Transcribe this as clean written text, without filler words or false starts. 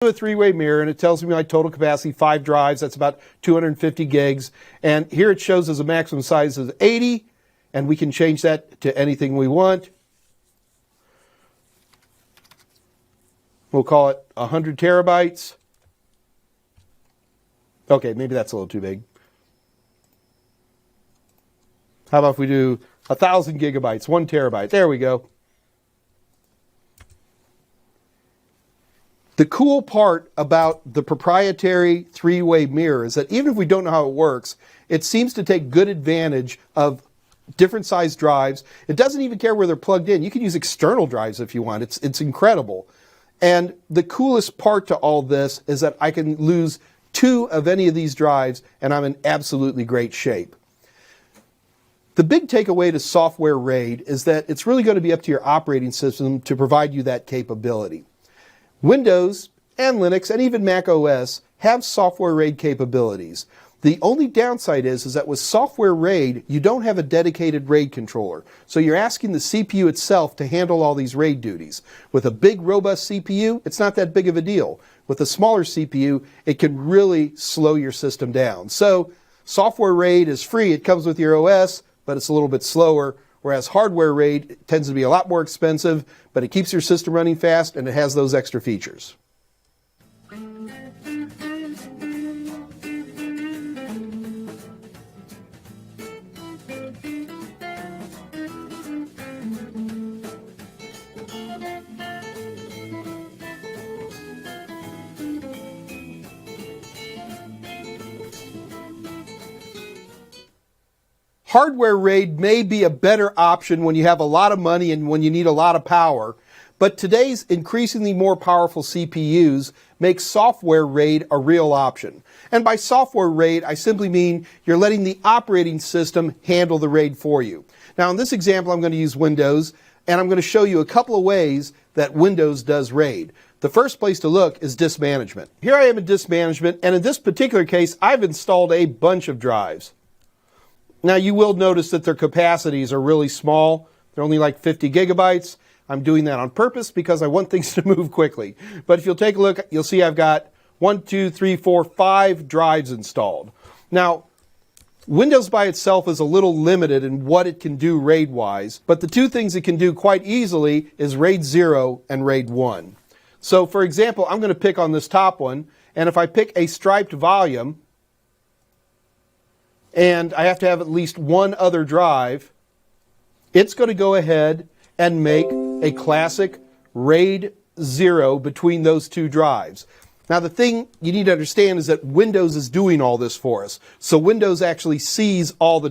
A three-way mirror, and it tells me my total capacity, 5 drives. That's about 250 gigs. And here it shows as a maximum size of 80, and we can change that to anything we want. We'll call it 100 terabytes. Okay, maybe that's a little too big. How about if we do 1,000 gigabytes, 1 terabyte? There we go. The cool part about the proprietary three-way mirror is that even if we don't know how it works, it seems to take good advantage of different size drives. It doesn't even care where they're plugged in. You can use external drives if you want. It's incredible. And the coolest part to all this is that I can lose 2 of any of these drives and I'm in absolutely great shape. The big takeaway to software RAID is that it's really going to be up to your operating system to provide you that capability. Windows and Linux and even Mac OS have software RAID capabilities. The only downside is that with software RAID, you don't have a dedicated RAID controller. So you're asking the CPU itself to handle all these RAID duties. With a big, robust CPU, it's not that big of a deal. With a smaller CPU, it can really slow your system down. So software RAID is free. It comes with your OS, but it's a little bit slower. Whereas hardware RAID tends to be a lot more expensive, but it keeps your system running fast and it has those extra features. Hardware RAID may be a better option when you have a lot of money and when you need a lot of power, but today's increasingly more powerful CPUs make software RAID a real option. And by software RAID, I simply mean you're letting the operating system handle the RAID for you. Now in this example, I'm going to use Windows, and I'm going to show you a couple of ways that Windows does RAID. The first place to look is disk management. Here I am in disk management, and in this particular case, I've installed a bunch of drives. Now you will notice that their capacities are really small. They're only like 50 gigabytes. I'm doing that on purpose because I want things to move quickly. But if you'll take a look, you'll see I've got 1, 2, 3, 4, 5 drives installed. Now, Windows by itself is a little limited in what it can do RAID-wise, but the 2 things it can do quite easily is RAID 0 and RAID 1. So for example, I'm going to pick on this top one, and if I pick a striped volume, and I have to have at least one other drive, it's going to go ahead and make a classic RAID 0 between those 2 drives. Now the thing you need to understand is that Windows is doing all this for us. So Windows actually sees all the